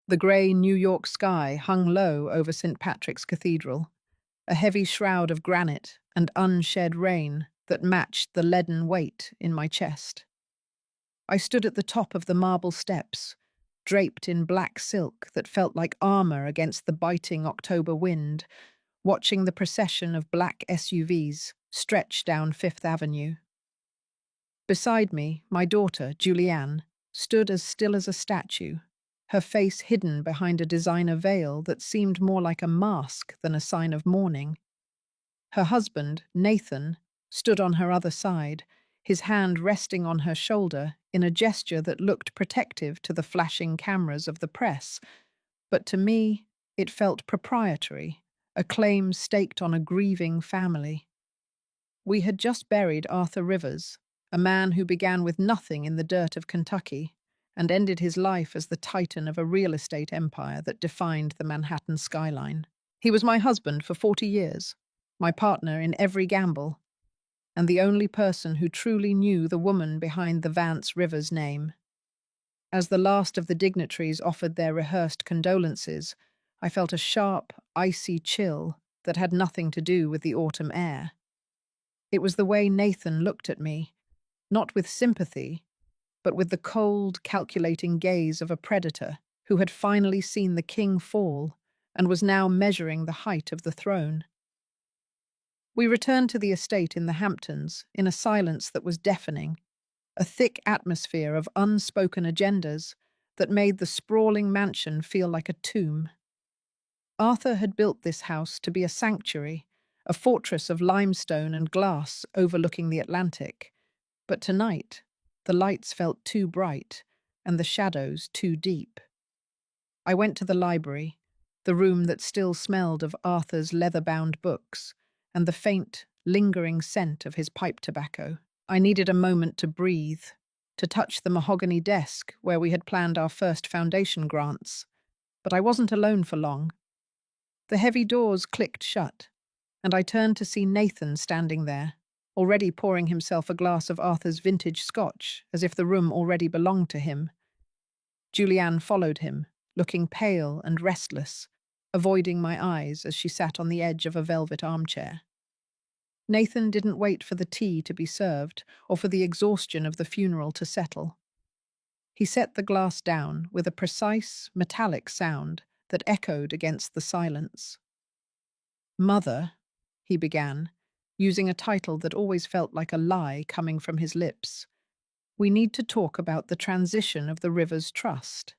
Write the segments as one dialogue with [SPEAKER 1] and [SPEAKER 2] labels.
[SPEAKER 1] The grey New York sky hung low over St. Patrick's Cathedral, a heavy shroud of granite and unshed rain that matched the leaden weight in my chest. I stood at the top of the marble steps, draped in black silk that felt like armor against the biting October wind, watching the procession of black SUVs stretch down Fifth Avenue. Beside me, my daughter, Julianne, stood as still as a statue, her face hidden behind a designer veil that seemed more like a mask than a sign of mourning. Her husband, Nathan, stood on her other side, his hand resting on her shoulder in a gesture that looked protective to the flashing cameras of the press, but to me, it felt proprietary, a claim staked on a grieving family. We had just buried Arthur Rivers, a man who began with nothing in the dirt of Kentucky and ended his life as the titan of a real estate empire that defined the Manhattan skyline. He was my husband for 40 years, my partner in every gamble, and the only person who truly knew the woman behind the Vance Rivers name. As the last of the dignitaries offered their rehearsed condolences, I felt a sharp, icy chill that had nothing to do with the autumn air. It was the way Nathan looked at me, not with sympathy, but with the cold, calculating gaze of a predator who had finally seen the king fall and was now measuring the height of the throne. We returned to the estate in the Hamptons in a silence that was deafening, a thick atmosphere of unspoken agendas that made the sprawling mansion feel like a tomb. Arthur had built this house to be a sanctuary, a fortress of limestone and glass overlooking the Atlantic. But tonight, the lights felt too bright and the shadows too deep. I went to the library, the room that still smelled of Arthur's leather-bound books and the faint, lingering scent of his pipe tobacco. I needed a moment to breathe, to touch the mahogany desk where we had planned our first foundation grants. But I wasn't alone for long. The heavy doors clicked shut, and I turned to see Nathan standing there, already pouring himself a glass of Arthur's vintage scotch, as if the room already belonged to him. Julianne followed him, looking pale and restless, avoiding my eyes as she sat on the edge of a velvet armchair. Nathan didn't wait for the tea to be served or for the exhaustion of the funeral to settle. He set the glass down with a precise, metallic sound that echoed against the silence. "Mother," he began, using a title that always felt like a lie coming from his lips, "we need to talk about the transition of the Rivers Trust.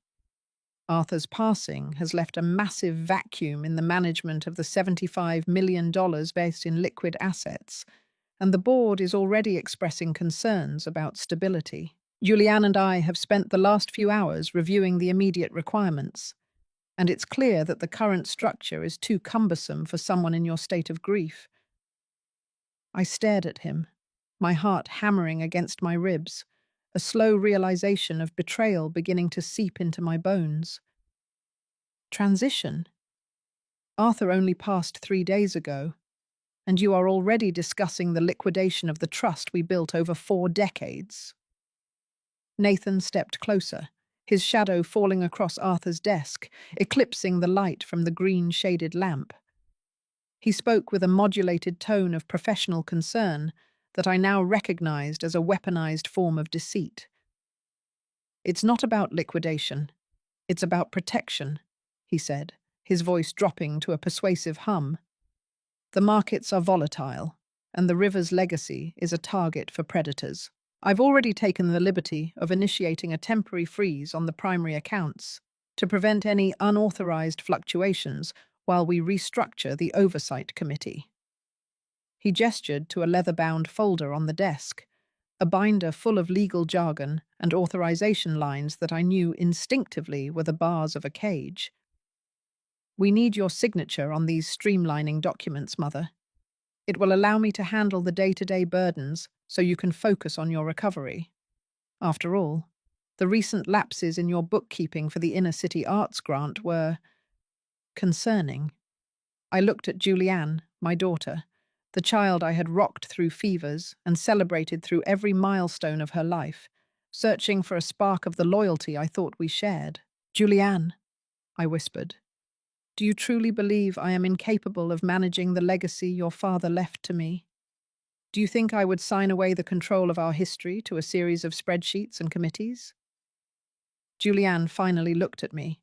[SPEAKER 1] Arthur's passing has left a massive vacuum in the management of the $75 million based in liquid assets, and the board is already expressing concerns about stability. Julianne and I have spent the last few hours reviewing the immediate requirements, and it's clear that the current structure is too cumbersome for someone in your state of grief." I stared at him, my heart hammering against my ribs, a slow realization of betrayal beginning to seep into my bones. "Transition? Arthur only passed 3 days ago, and you are already discussing the liquidation of the trust we built over 4 decades. Nathan stepped closer, his shadow falling across Arthur's desk, eclipsing the light from the green-shaded lamp. He spoke with a modulated tone of professional concern that I now recognized as a weaponized form of deceit. "It's not about liquidation. It's about protection," he said, his voice dropping to a persuasive hum. "The markets are volatile, and the river's legacy is a target for predators. I've already taken the liberty of initiating a temporary freeze on the primary accounts to prevent any unauthorized fluctuations while we restructure the Oversight Committee." He gestured to a leather-bound folder on the desk, a binder full of legal jargon and authorization lines that I knew instinctively were the bars of a cage. "We need your signature on these streamlining documents, Mother. It will allow me to handle the day-to-day burdens so you can focus on your recovery. After all, the recent lapses in your bookkeeping for the Inner City Arts Grant were concerning." I looked at Julianne, my daughter, the child I had rocked through fevers and celebrated through every milestone of her life, searching for a spark of the loyalty I thought we shared. "Julianne," I whispered. Do you truly believe I am incapable of managing the legacy your father left to me? Do you think I would sign away the control of our history to a series of spreadsheets and committees? Julianne finally looked at me,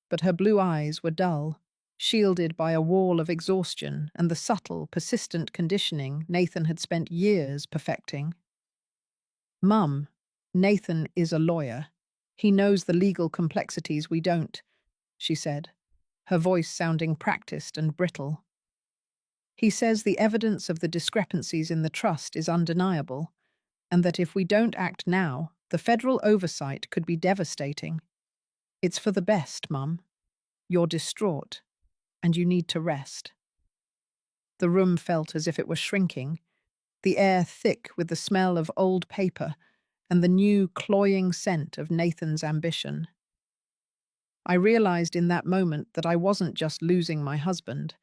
[SPEAKER 1] but her blue eyes were dull, shielded by a wall of exhaustion and the subtle, persistent conditioning Nathan had spent years perfecting. Mum, Nathan is a lawyer. He knows the legal complexities we don't, she said, her voice sounding practiced and brittle. He says the evidence of the discrepancies in the trust is undeniable, and that if we don't act now, the federal oversight could be devastating. It's for the best, Mum. You're distraught, and you need to rest. The room felt as if it were shrinking, the air thick with the smell of old paper and the new cloying scent of Nathan's ambition. I realized in that moment that I wasn't just losing my husband.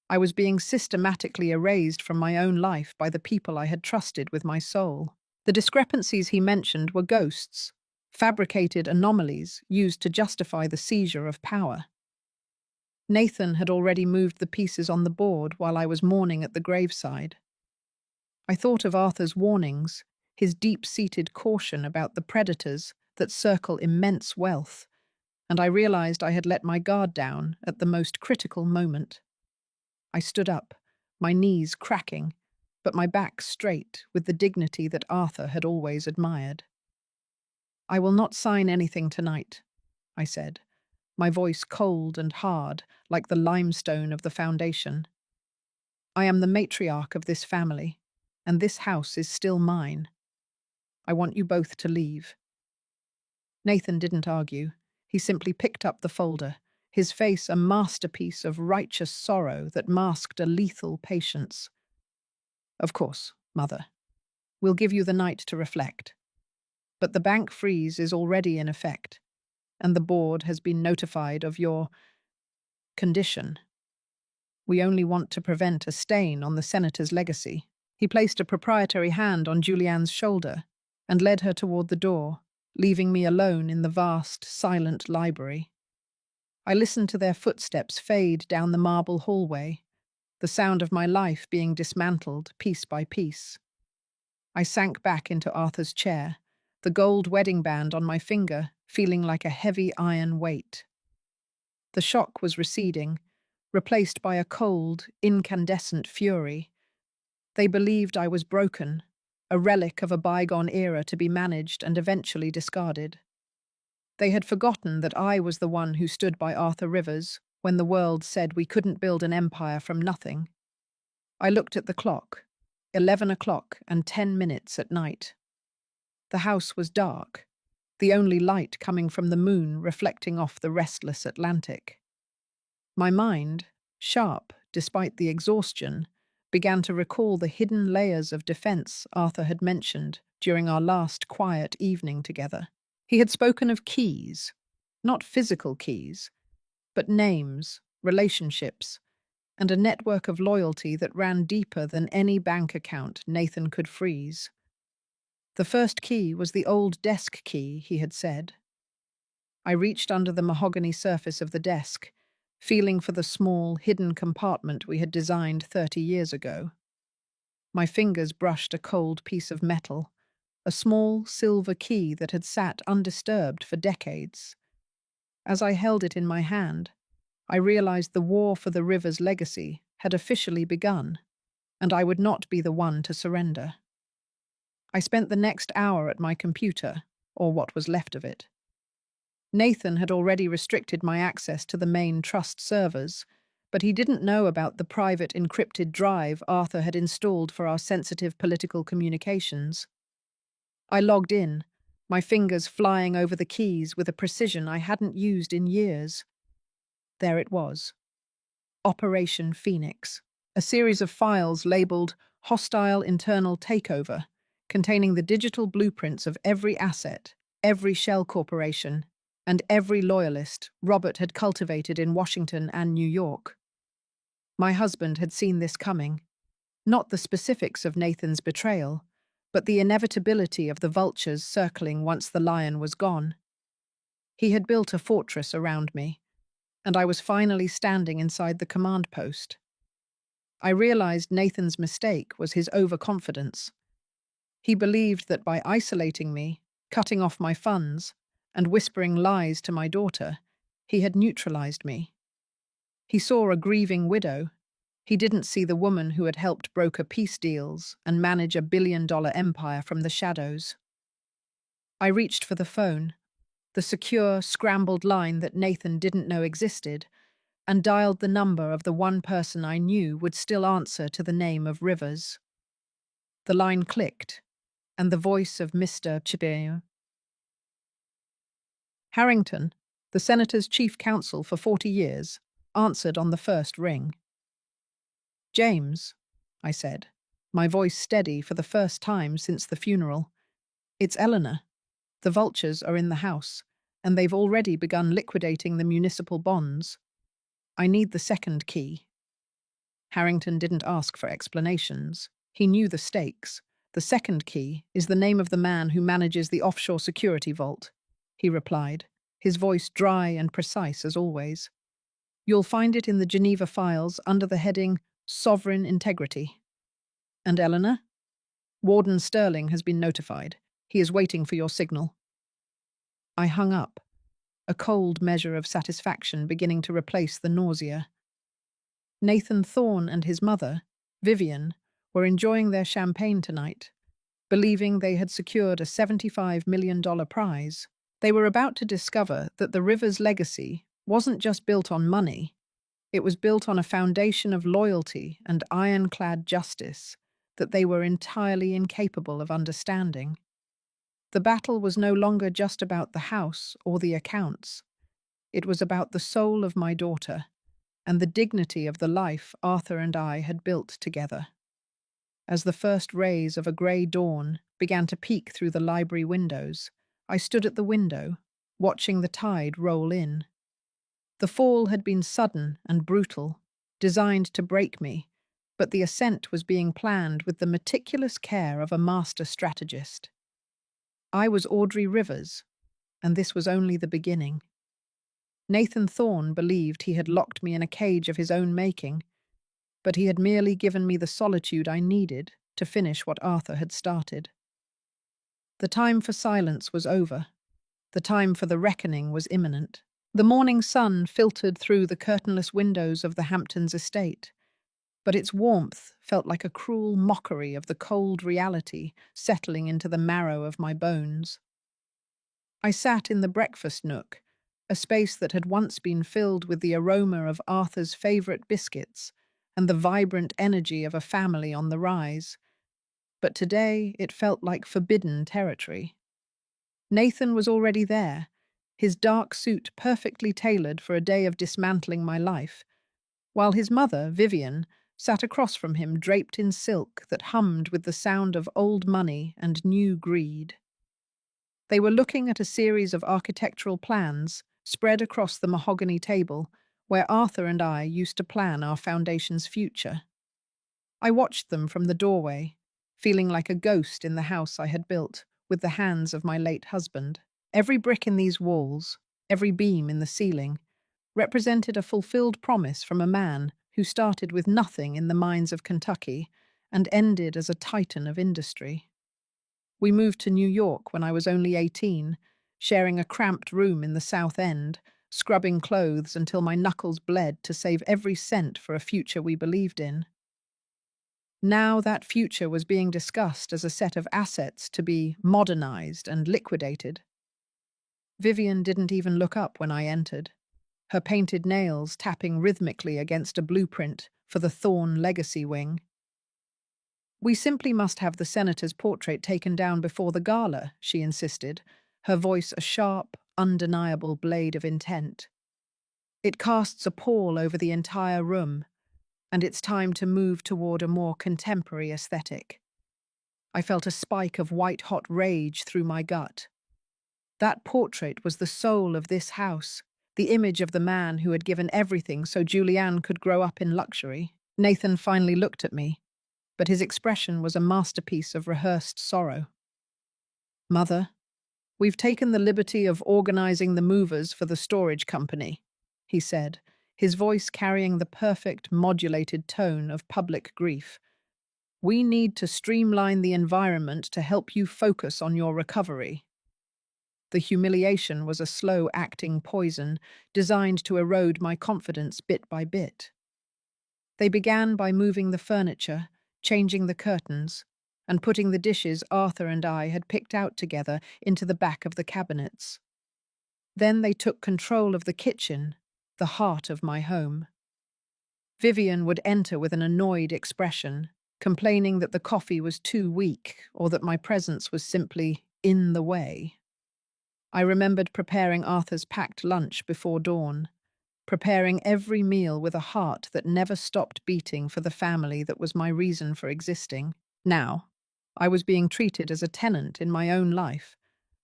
[SPEAKER 1] I was being systematically erased from my own life by the people I had trusted with my soul. The discrepancies he mentioned were ghosts, fabricated anomalies used to justify the seizure of power. Nathan had already moved the pieces on the board while I was mourning at the graveside. I thought of Arthur's warnings, his deep-seated caution about the predators that circle immense wealth, and I realized I had let my guard down at the most critical moment. I stood up, my knees cracking, but my back straight with the dignity that Arthur had always admired. I will not sign anything tonight, I said, my voice cold and hard like the limestone of the foundation. I am the matriarch of this family, and this house is still mine. I want you both to leave. Nathan didn't argue. He simply picked up the folder, his face a masterpiece of righteous sorrow that masked a lethal patience. Of course, Mother. We'll give you the night to reflect. But the bank freeze is already in effect, and the board has been notified of your condition. We only want to prevent a stain on the senator's legacy. He placed a proprietary hand on Julianne's shoulder and led her toward the door, leaving me alone in the vast, silent library. I listened to their footsteps fade down the marble hallway, the sound of my life being dismantled piece by piece. I sank back into Arthur's chair, the gold wedding band on my finger feeling like a heavy iron weight. The shock was receding, replaced by a cold, incandescent fury. They believed I was broken, a relic of a bygone era to be managed and eventually discarded. They had forgotten that I was the one who stood by Arthur Rivers when the world said we couldn't build an empire from nothing. I looked at the clock, 11 o'clock and 10 minutes at night. The house was dark, the only light coming from the moon reflecting off the restless Atlantic. My mind, sharp despite the exhaustion, began to recall the hidden layers of defense Arthur had mentioned during our last quiet evening together. He had spoken of keys, not physical keys, but names, relationships, and a network of loyalty that ran deeper than any bank account Nathan could freeze. The first key was the old desk key, he had said. I reached under the mahogany surface of the desk, feeling for the small, hidden compartment we had designed 30 years ago. My fingers brushed a cold piece of metal, a small silver key that had sat undisturbed for decades. As I held it in my hand, I realized the war for the river's legacy had officially begun, and I would not be the one to surrender. I spent the next hour at my computer, or what was left of it. Nathan had already restricted my access to the main trust servers, but he didn't know about the private encrypted drive Arthur had installed for our sensitive political communications. I logged in, my fingers flying over the keys with a precision I hadn't used in years. There it was. Operation Phoenix, a series of files labeled Hostile Internal Takeover, containing the digital blueprints of every asset, every shell corporation, and every loyalist Robert had cultivated in Washington and New York. My husband had seen this coming, not the specifics of Nathan's betrayal, but the inevitability of the vultures circling once the lion was gone. He had built a fortress around me, and I was finally standing inside the command post. I realized Nathan's mistake was his overconfidence. He believed that by isolating me, cutting off my funds, and whispering lies to my daughter, he had neutralized me. He saw a grieving widow. He didn't see the woman who had helped broker peace deals and manage a billion-dollar empire from the shadows. I reached for the phone, the secure, scrambled line that Nathan didn't know existed, and dialed the number of the one person I knew would still answer to the name of Rivers. The line clicked, and the voice of Mr. Chibeo Harrington, the senator's chief counsel for 40 years, answered on the first ring. "James," I said, my voice steady for the first time since the funeral. "It's Eleanor. The vultures are in the house, and they've already begun liquidating the municipal bonds. I need the second key." Harrington didn't ask for explanations. He knew the stakes. "The second key is the name of the man who manages the offshore security vault," he replied, his voice dry and precise as always. "You'll find it in the Geneva files under the heading Sovereign Integrity." "And Eleanor?" "Warden Sterling has been notified. He is waiting for your signal." I hung up, a cold measure of satisfaction beginning to replace the nausea. Nathan Thorne and his mother, Vivian, were enjoying their champagne tonight, believing they had secured a $75 million prize. They were about to discover that the Rivers legacy wasn't just built on money, it was built on a foundation of loyalty and ironclad justice that they were entirely incapable of understanding. The battle was no longer just about the house or the accounts. It was about the soul of my daughter and the dignity of the life Arthur and I had built together. As the first rays of a grey dawn began to peek through the library windows, I stood at the window, watching the tide roll in. The fall had been sudden and brutal, designed to break me, but the ascent was being planned with the meticulous care of a master strategist. I was Audrey Rivers, and this was only the beginning. Nathan Thorne believed he had locked me in a cage of his own making, but he had merely given me the solitude I needed to finish what Arthur had started. The time for silence was over. The time for the reckoning was imminent. The morning sun filtered through the curtainless windows of the Hamptons estate, but its warmth felt like a cruel mockery of the cold reality settling into the marrow of my bones. I sat in the breakfast nook, a space that had once been filled with the aroma of Arthur's favourite biscuits and the vibrant energy of a family on the rise. But today it felt like forbidden territory. Nathan was already there, his dark suit perfectly tailored for a day of dismantling my life, while his mother, Vivian, sat across from him draped in silk that hummed with the sound of old money and new greed. They were looking at a series of architectural plans spread across the mahogany table where Arthur and I used to plan our foundation's future. I watched them from the doorway, feeling like a ghost in the house I had built with the hands of my late husband. Every brick in these walls, every beam in the ceiling, represented a fulfilled promise from a man who started with nothing in the mines of Kentucky and ended as a titan of industry. We moved to New York when I was only 18, sharing a cramped room in the South End, scrubbing clothes until my knuckles bled to save every cent for a future we believed in. Now that future was being discussed as a set of assets to be modernized and liquidated. Vivian didn't even look up when I entered, her painted nails tapping rhythmically against a blueprint for the Thorne legacy wing. "We simply must have the senator's portrait taken down before the gala," she insisted, her voice a sharp, undeniable blade of intent. "It casts a pall over the entire room, and it's time to move toward a more contemporary aesthetic." I felt a spike of white-hot rage through my gut. That portrait was the soul of this house, the image of the man who had given everything so Julianne could grow up in luxury. Nathan finally looked at me, but his expression was a masterpiece of rehearsed sorrow. "Mother, we've taken the liberty of organizing the movers for the storage company. he said, his voice carrying the perfect modulated tone of public grief. We need to streamline the environment to help you focus on your recovery. The humiliation was a slow-acting poison designed to erode my confidence bit by bit. They began by moving the furniture, changing the curtains, and putting the dishes Arthur and I had picked out together into the back of the cabinets. Then they took control of the kitchen, the heart of my home. Vivian would enter with an annoyed expression, complaining that the coffee was too weak or that my presence was simply in the way. I remembered preparing Arthur's packed lunch before dawn, preparing every meal with a heart that never stopped beating for the family that was my reason for existing. Now, I was being treated as a tenant in my own life,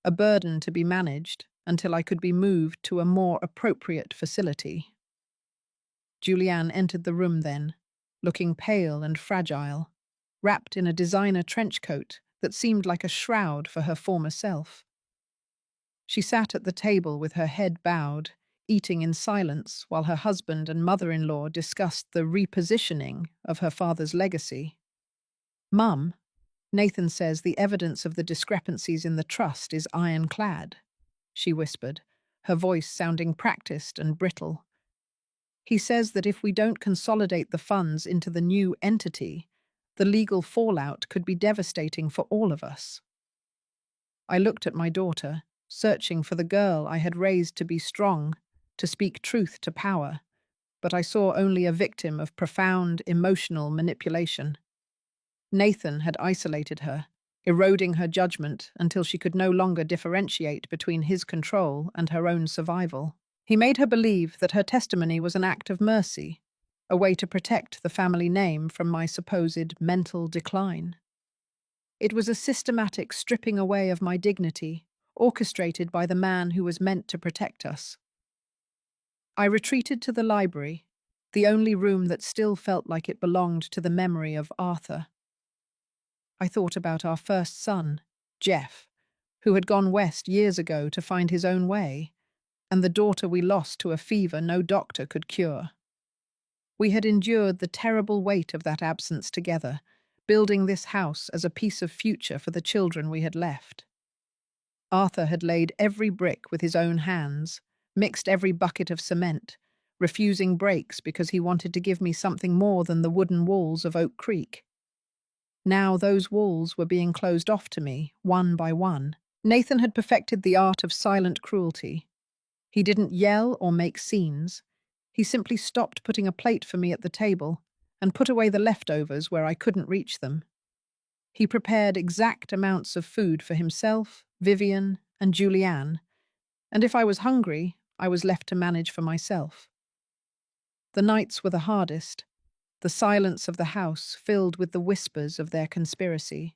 [SPEAKER 1] a burden to be managed until I could be moved to a more appropriate facility. Julianne entered the room then, looking pale and fragile, wrapped in a designer trench coat that seemed like a shroud for her former self. She sat at the table with her head bowed, eating in silence while her husband and mother-in-law discussed the repositioning of her father's legacy. Mum, Nathan says the evidence of the discrepancies in the trust is ironclad, she whispered, her voice sounding practiced and brittle. He says that if we don't consolidate the funds into the new entity, the legal fallout could be devastating for all of us. I looked at my daughter, searching for the girl I had raised to be strong, to speak truth to power, but I saw only a victim of profound emotional manipulation. Nathan had isolated her, eroding her judgment until she could no longer differentiate between his control and her own survival. He made her believe that her testimony was an act of mercy, a way to protect the family name from my supposed mental decline. It was a systematic stripping away of my dignity, orchestrated by the man who was meant to protect us. I retreated to the library, the only room that still felt like it belonged to the memory of Arthur. I thought about our first son, Jeff, who had gone west years ago to find his own way, and the daughter we lost to a fever no doctor could cure. We had endured the terrible weight of that absence together, building this house as a piece of future for the children we had left. Arthur had laid every brick with his own hands, mixed every bucket of cement, refusing breaks because he wanted to give me something more than the wooden walls of Oak Creek. Now those walls were being closed off to me, one by one. Nathan had perfected the art of silent cruelty. He didn't yell or make scenes. He simply stopped putting a plate for me at the table and put away the leftovers where I couldn't reach them. He prepared exact amounts of food for himself, Vivian, and Julianne, and if I was hungry, I was left to manage for myself. The nights were the hardest, the silence of the house filled with the whispers of their conspiracy.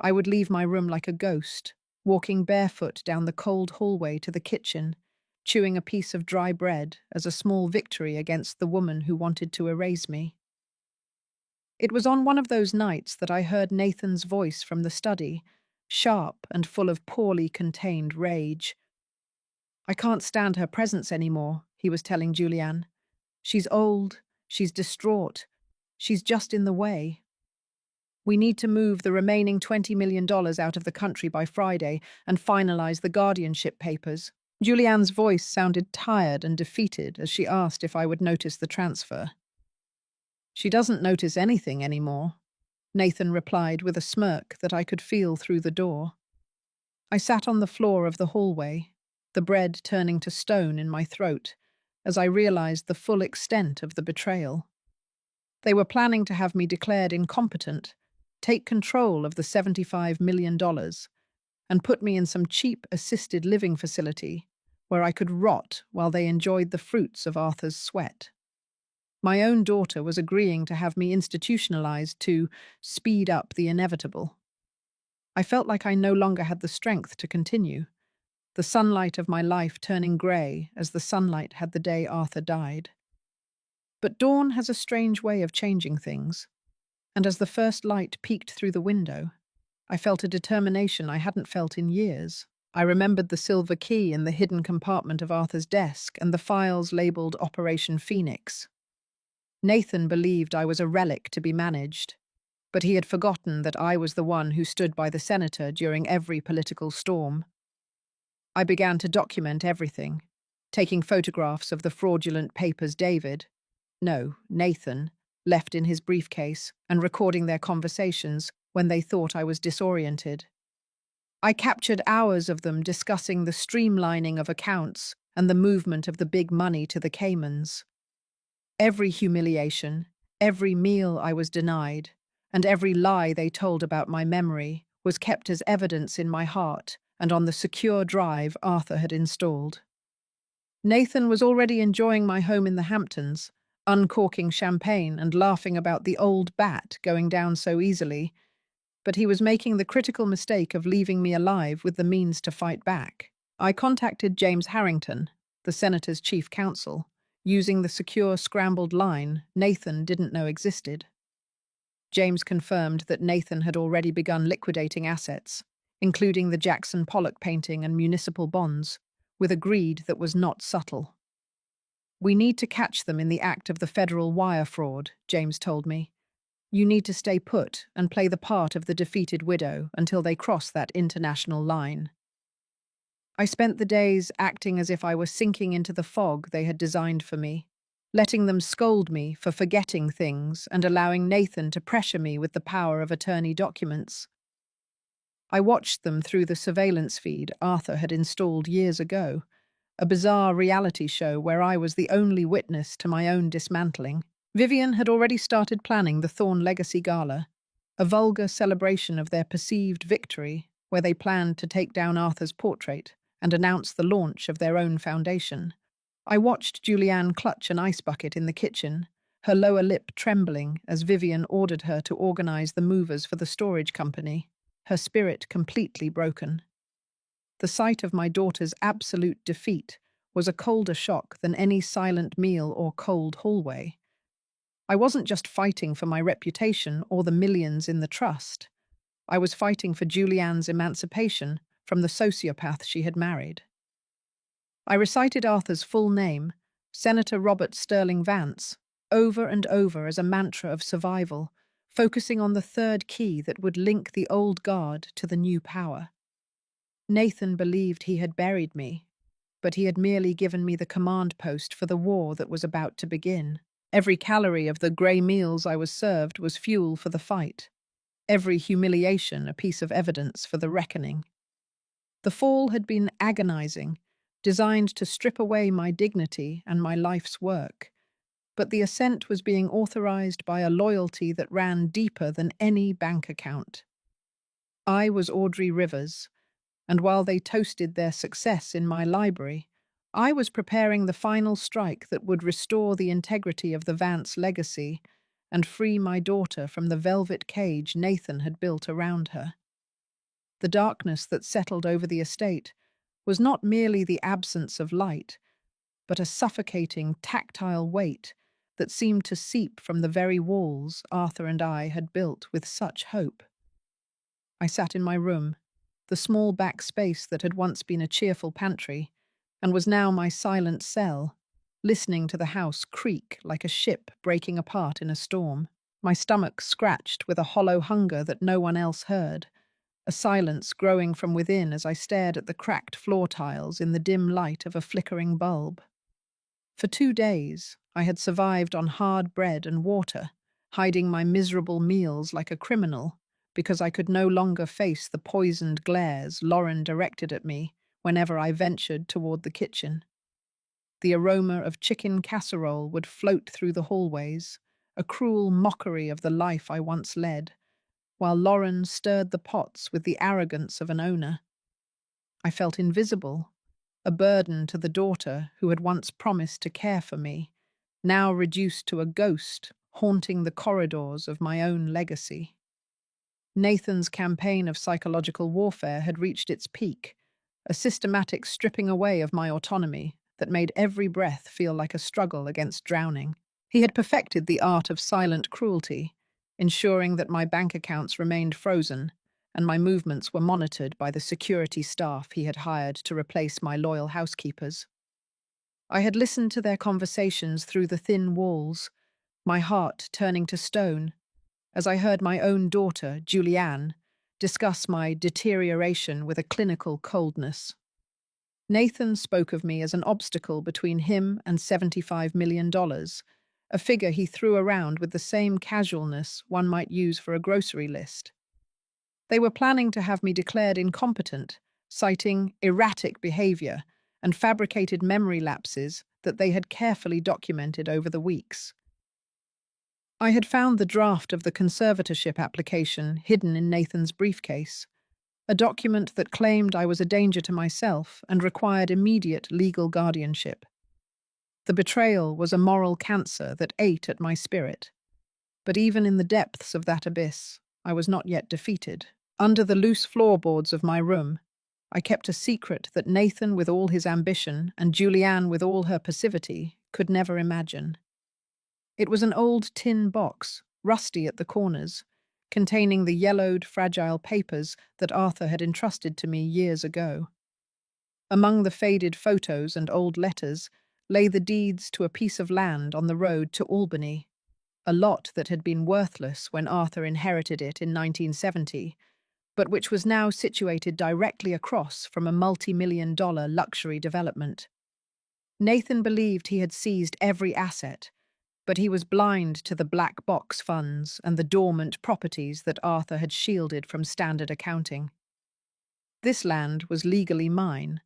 [SPEAKER 1] I would leave my room like a ghost, walking barefoot down the cold hallway to the kitchen, chewing a piece of dry bread as a small victory against the woman who wanted to erase me. It was on one of those nights that I heard Nathan's voice from the study, sharp and full of poorly contained rage. I can't stand her presence anymore, he was telling Julianne. She's old, she's distraught, she's just in the way. We need to move the remaining $20 million out of the country by Friday and finalize the guardianship papers. Julianne's voice sounded tired and defeated as she asked if I would notice the transfer. She doesn't notice anything anymore, Nathan replied with a smirk that I could feel through the door. I sat on the floor of the hallway, the bread turning to stone in my throat, as I realized the full extent of the betrayal. They were planning to have me declared incompetent, take control of the $75 million, and put me in some cheap assisted living facility where I could rot while they enjoyed the fruits of Arthur's sweat. My own daughter was agreeing to have me institutionalized to speed up the inevitable. I felt like I no longer had the strength to continue, the sunlight of my life turning grey as the sunlight had the day Arthur died. But dawn has a strange way of changing things, and as the first light peeked through the window, I felt a determination I hadn't felt in years. I remembered the silver key in the hidden compartment of Arthur's desk and the files labeled Operation Phoenix. Nathan believed I was a relic to be managed, but he had forgotten that I was the one who stood by the senator during every political storm. I began to document everything, taking photographs of the fraudulent papers Nathan, left in his briefcase and recording their conversations when they thought I was disoriented. I captured hours of them discussing the streamlining of accounts and the movement of the big money to the Caymans. Every humiliation, every meal I was denied, and every lie they told about my memory was kept as evidence in my heart and on the secure drive Arthur had installed. Nathan was already enjoying my home in the Hamptons, uncorking champagne and laughing about the old bat going down so easily, but he was making the critical mistake of leaving me alive with the means to fight back. I contacted James Harrington, the senator's chief counsel, using the secure scrambled line Nathan didn't know existed. James confirmed that Nathan had already begun liquidating assets, including the Jackson Pollock painting and municipal bonds, with a greed that was not subtle. "We need to catch them in the act of the federal wire fraud," James told me. "You need to stay put and play the part of the defeated widow until they cross that international line." I spent the days acting as if I were sinking into the fog they had designed for me, letting them scold me for forgetting things and allowing Nathan to pressure me with the power of attorney documents. I watched them through the surveillance feed Arthur had installed years ago, a bizarre reality show where I was the only witness to my own dismantling. Vivian had already started planning the Thorne Legacy Gala, a vulgar celebration of their perceived victory where they planned to take down Arthur's portrait and announce the launch of their own foundation. I watched Julianne clutch an ice bucket in the kitchen, her lower lip trembling as Vivian ordered her to organize the movers for the storage company, her spirit completely broken. The sight of my daughter's absolute defeat was a colder shock than any silent meal or cold hallway. I wasn't just fighting for my reputation or the millions in the trust. I was fighting for Julianne's emancipation from the sociopath she had married. I recited Arthur's full name, Senator Robert Sterling Vance, over and over as a mantra of survival, focusing on the third key that would link the old guard to the new power. Nathan believed he had buried me, but he had merely given me the command post for the war that was about to begin. Every calorie of the grey meals I was served was fuel for the fight. Every humiliation a piece of evidence for the reckoning. The fall had been agonizing, designed to strip away my dignity and my life's work. But the ascent was being authorized by a loyalty that ran deeper than any bank account. I was Audrey Rivers, and while they toasted their success in my library, I was preparing the final strike that would restore the integrity of the Vance legacy and free my daughter from the velvet cage Nathan had built around her. The darkness that settled over the estate was not merely the absence of light, but a suffocating, tactile weight that seemed to seep from the very walls Arthur and I had built with such hope. I sat in my room, the small back space that had once been a cheerful pantry, and was now my silent cell, listening to the house creak like a ship breaking apart in a storm. My stomach scratched with a hollow hunger that no one else heard, a silence growing from within as I stared at the cracked floor tiles in the dim light of a flickering bulb. For 2 days, I had survived on hard bread and water, hiding my miserable meals like a criminal, because I could no longer face the poisoned glares Lauren directed at me whenever I ventured toward the kitchen. The aroma of chicken casserole would float through the hallways, a cruel mockery of the life I once led, while Lauren stirred the pots with the arrogance of an owner. I felt invisible, a burden to the daughter who had once promised to care for me, now reduced to a ghost haunting the corridors of my own legacy. Nathan's campaign of psychological warfare had reached its peak, a systematic stripping away of my autonomy that made every breath feel like a struggle against drowning. He had perfected the art of silent cruelty, ensuring that my bank accounts remained frozen and my movements were monitored by the security staff he had hired to replace my loyal housekeepers. I had listened to their conversations through the thin walls, my heart turning to stone as I heard my own daughter, Julianne, discuss my deterioration with a clinical coldness. Nathan spoke of me as an obstacle between him and $75 million, a figure he threw around with the same casualness one might use for a grocery list. They were planning to have me declared incompetent, citing erratic behavior and fabricated memory lapses that they had carefully documented over the weeks. I had found the draft of the conservatorship application hidden in Nathan's briefcase, a document that claimed I was a danger to myself and required immediate legal guardianship. The betrayal was a moral cancer that ate at my spirit. But even in the depths of that abyss, I was not yet defeated. Under the loose floorboards of my room, I kept a secret that Nathan, with all his ambition, and Julianne, with all her passivity, could never imagine. It was an old tin box, rusty at the corners, containing the yellowed, fragile papers that Arthur had entrusted to me years ago. Among the faded photos and old letters lay the deeds to a piece of land on the road to Albany, a lot that had been worthless when Arthur inherited it in 1970, but which was now situated directly across from a multi-million-dollar luxury development. Nathan believed he had seized every asset, but he was blind to the black box funds and the dormant properties that Arthur had shielded from standard accounting. This land was legally mine,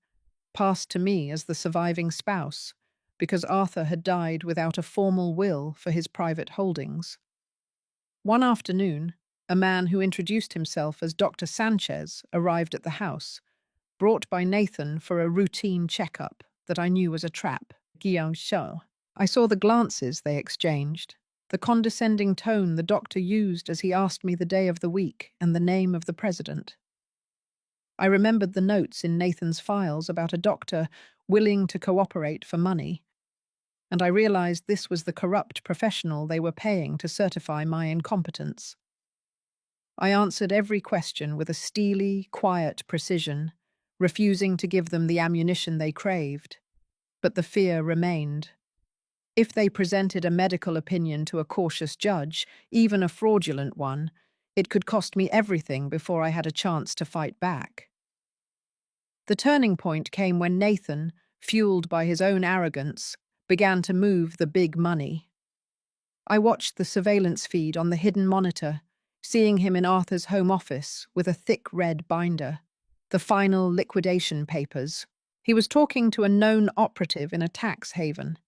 [SPEAKER 1] passed to me as the surviving spouse, because Arthur had died without a formal will for his private holdings. One afternoon, a man who introduced himself as Dr. Sanchez arrived at the house, brought by Nathan for a routine checkup that I knew was a trap. Guillaume Shaw. I saw the glances they exchanged, the condescending tone the doctor used as he asked me the day of the week and the name of the president. I remembered the notes in Nathan's files about a doctor willing to cooperate for money, and I realized this was the corrupt professional they were paying to certify my incompetence. I answered every question with a steely, quiet precision, refusing to give them the ammunition they craved. But the fear remained. If they presented a medical opinion to a cautious judge, even a fraudulent one, it could cost me everything before I had a chance to fight back. The turning point came when Nathan, fueled by his own arrogance, began to move the big money. I watched the surveillance feed on the hidden monitor, seeing him in Arthur's home office with a thick red binder, the final liquidation papers. He was talking to a known operative in a tax haven,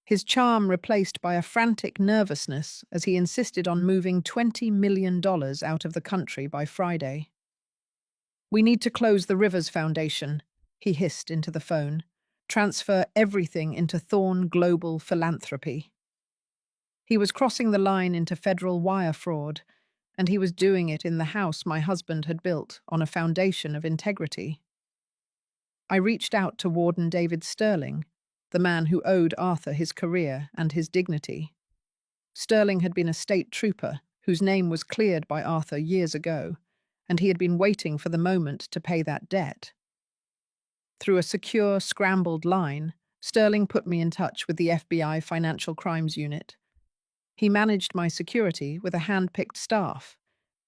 [SPEAKER 1] his charm replaced by a frantic nervousness as he insisted on moving $20 million out of the country by Friday. "We need to close the Rivers Foundation," he hissed into the phone. "Transfer everything into Thorn Global Philanthropy." He was crossing the line into federal wire fraud, and he was doing it in the house my husband had built on a foundation of integrity. I reached out to Warden David Sterling, the man who owed Arthur his career and his dignity. Sterling had been a state trooper whose name was cleared by Arthur years ago, and he had been waiting for the moment to pay that debt. Through a secure, scrambled line, Sterling put me in touch with the FBI Financial Crimes Unit. He managed my security with a hand-picked staff,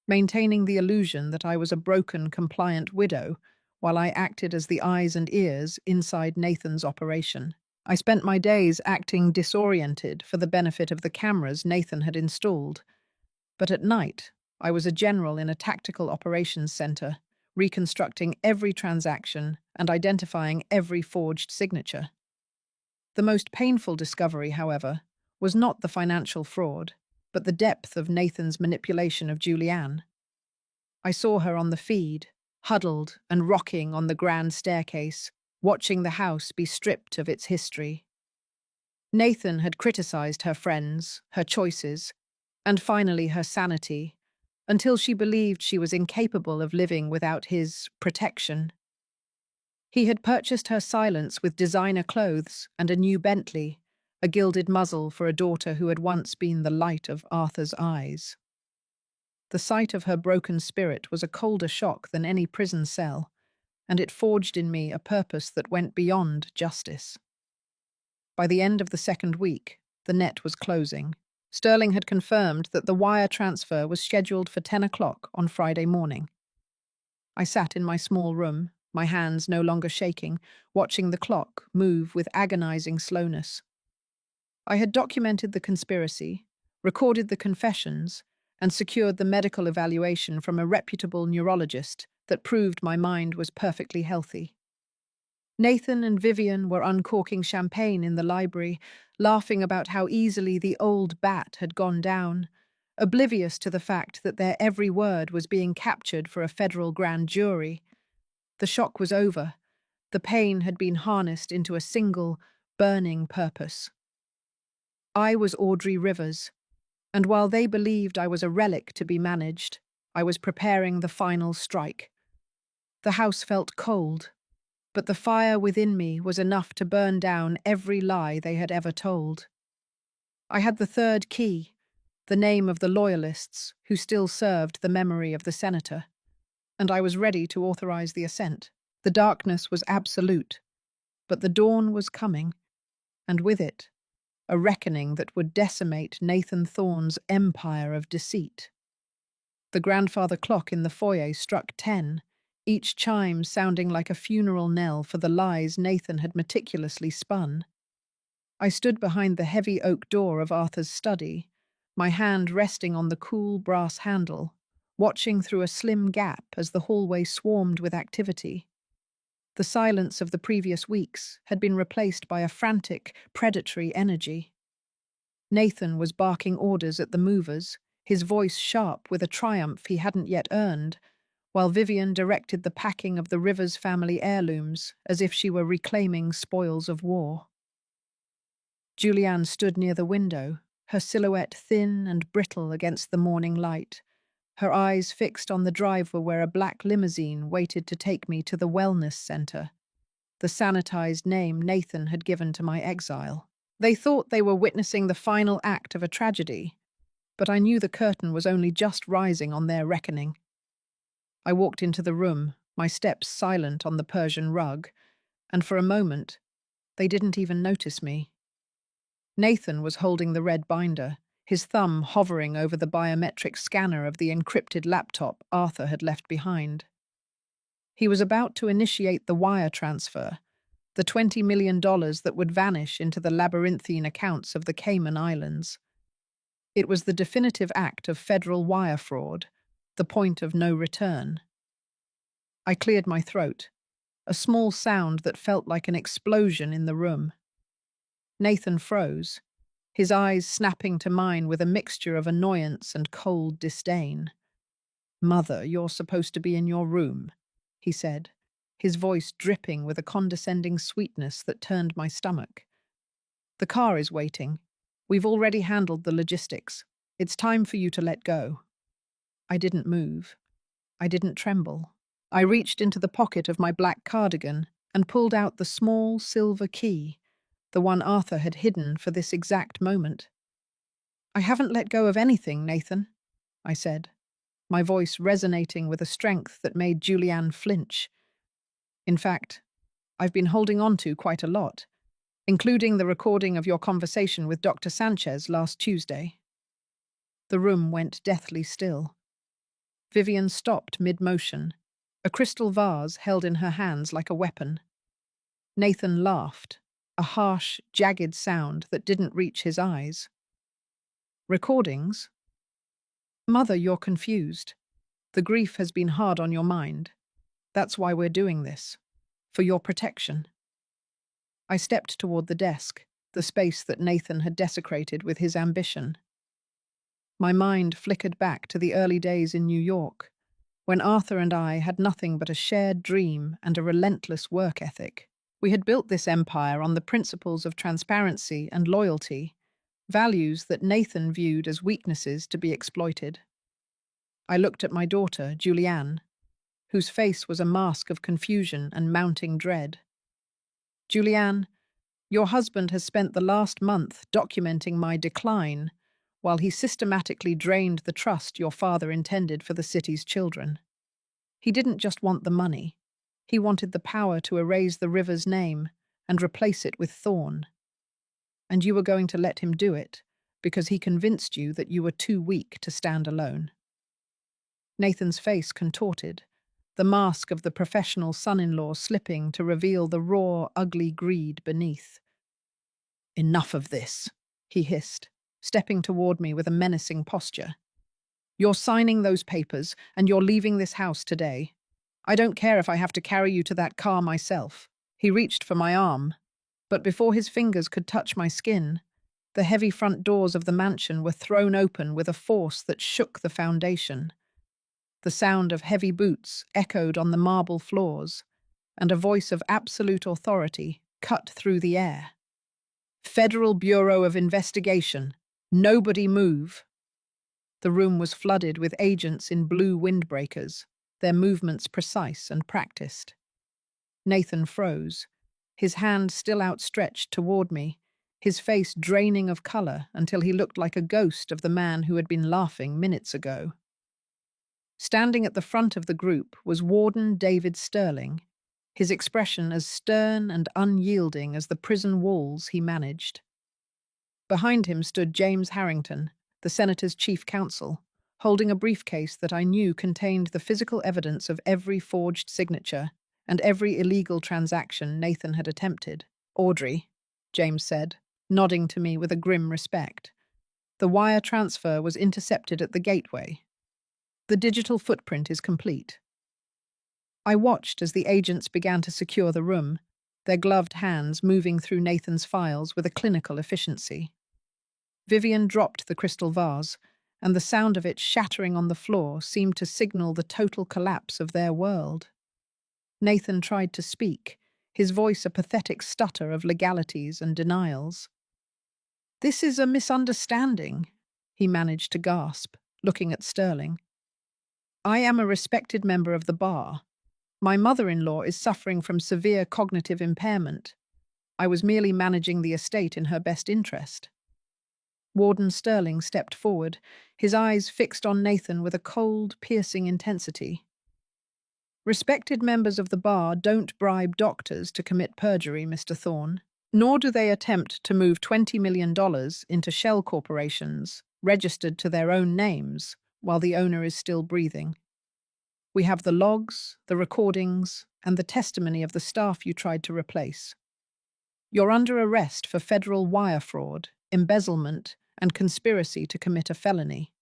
[SPEAKER 1] maintaining the illusion that I was a broken, compliant widow while I acted as the eyes and ears inside Nathan's operation. I spent my days acting disoriented for the benefit of the cameras Nathan had installed. But at night, I was a general in a tactical operations center, reconstructing every transaction and identifying every forged signature. The most painful discovery, however, was not the financial fraud, but the depth of Nathan's manipulation of Julianne. I saw her on the feed, huddled and rocking on the grand staircase, watching the house be stripped of its history. Nathan had criticized her friends, her choices, and finally her sanity, until she believed she was incapable of living without his protection. He had purchased her silence with designer clothes and a new Bentley, a gilded muzzle for a daughter who had once been the light of Arthur's eyes. The sight of her broken spirit was a colder shock than any prison cell, and it forged in me a purpose that went beyond justice. By the end of the second week, the net was closing. Sterling had confirmed that the wire transfer was scheduled for 10 o'clock on Friday morning. I sat in my small room, my hands no longer shaking, watching the clock move with agonizing slowness. I had documented the conspiracy, recorded the confessions, and secured the medical evaluation from a reputable neurologist that proved my mind was perfectly healthy. Nathan and Vivian were uncorking champagne in the library, laughing about how easily the old bat had gone down, oblivious to the fact that their every word was being captured for a federal grand jury. The shock was over. The pain had been harnessed into a single, burning purpose. I was Audrey Rivers, and while they believed I was a relic to be managed, I was preparing the final strike. The house felt cold, but the fire within me was enough to burn down every lie they had ever told. I had the third key, the name of the loyalists who still served the memory of the senator, and I was ready to authorize the ascent. The darkness was absolute, but the dawn was coming, and with it, a reckoning that would decimate Nathan Thorne's empire of deceit. The grandfather clock in the foyer struck 10, each chime sounding like a funeral knell for the lies Nathan had meticulously spun. I stood behind the heavy oak door of Arthur's study, my hand resting on the cool brass handle, watching through a slim gap as the hallway swarmed with activity. The silence of the previous weeks had been replaced by a frantic, predatory energy. Nathan was barking orders at the movers, his voice sharp with a triumph he hadn't yet earned, while Vivian directed the packing of the Rivers family heirlooms as if she were reclaiming spoils of war. Julianne stood near the window, her silhouette thin and brittle against the morning light, her eyes fixed on the driveway where a black limousine waited to take me to the wellness center, the sanitized name Nathan had given to my exile. They thought they were witnessing the final act of a tragedy, but I knew the curtain was only just rising on their reckoning. I walked into the room, my steps silent on the Persian rug, and for a moment, they didn't even notice me. Nathan was holding the red binder, his thumb hovering over the biometric scanner of the encrypted laptop Arthur had left behind. He was about to initiate the wire transfer, the $20 million that would vanish into the labyrinthine accounts of the Cayman Islands. It was the definitive act of federal wire fraud, the point of no return. I cleared my throat, a small sound that felt like an explosion in the room. Nathan froze, his eyes snapping to mine with a mixture of annoyance and cold disdain. "Mother, you're supposed to be in your room," he said, his voice dripping with a condescending sweetness that turned my stomach. "The car is waiting. We've already handled the logistics. It's time for you to let go." I didn't move. I didn't tremble. I reached into the pocket of my black cardigan and pulled out the small silver key, the one Arthur had hidden for this exact moment. "I haven't let go of anything, Nathan," I said, my voice resonating with a strength that made Julianne flinch. "In fact, I've been holding on to quite a lot, including the recording of your conversation with Dr. Sanchez last Tuesday." The room went deathly still. Vivian stopped mid-motion, a crystal vase held in her hands like a weapon. Nathan laughed, a harsh, jagged sound that didn't reach his eyes. "Recordings? Mother, you're confused. The grief has been hard on your mind. That's why we're doing this. For your protection." I stepped toward the desk, the space that Nathan had desecrated with his ambition. My mind flickered back to the early days in New York, when Arthur and I had nothing but a shared dream and a relentless work ethic. We had built this empire on the principles of transparency and loyalty, values that Nathan viewed as weaknesses to be exploited. I looked at my daughter, Julianne, whose face was a mask of confusion and mounting dread. "Julianne, your husband has spent the last month documenting my decline, while he systematically drained the trust your father intended for the city's children. He didn't just want the money. He wanted the power to erase the river's name and replace it with Thorn. And you were going to let him do it because he convinced you that you were too weak to stand alone. Nathan's face contorted, the mask of the professional son-in-law slipping to reveal the raw, ugly greed beneath. "Enough of this," he hissed, stepping toward me with a menacing posture. "You're signing those papers, and you're leaving this house today. I don't care if I have to carry you to that car myself." He reached for my arm, but before his fingers could touch my skin, the heavy front doors of the mansion were thrown open with a force that shook the foundation. The sound of heavy boots echoed on the marble floors, and a voice of absolute authority cut through the air. "Federal Bureau of Investigation. Nobody move." The room was flooded with agents in blue windbreakers, their movements precise and practiced. Nathan froze, his hand still outstretched toward me, his face draining of color until he looked like a ghost of the man who had been laughing minutes ago. Standing at the front of the group was Warden David Sterling, his expression as stern and unyielding as the prison walls he managed. Behind him stood James Harrington, the senator's chief counsel, holding a briefcase that I knew contained the physical evidence of every forged signature and every illegal transaction Nathan had attempted. "Audrey," James said, nodding to me with a grim respect. "The wire transfer was intercepted at the gateway. The digital footprint is complete." I watched as the agents began to secure the room, their gloved hands moving through Nathan's files with a clinical efficiency. Vivian dropped the crystal vase, and the sound of it shattering on the floor seemed to signal the total collapse of their world. Nathan tried to speak, his voice a pathetic stutter of legalities and denials. "This is a misunderstanding," he managed to gasp, looking at Sterling. "I am a respected member of the bar. My mother-in-law is suffering from severe cognitive impairment. I was merely managing the estate in her best interest." Warden Sterling stepped forward, his eyes fixed on Nathan with a cold, piercing intensity. "Respected members of the bar don't bribe doctors to commit perjury, Mr. Thorne, nor do they attempt to move $20 million into shell corporations registered to their own names while the owner is still breathing. We have the logs, the recordings, and the testimony of the staff you tried to replace. You're under arrest for federal wire fraud, embezzlement, and conspiracy to commit a felony."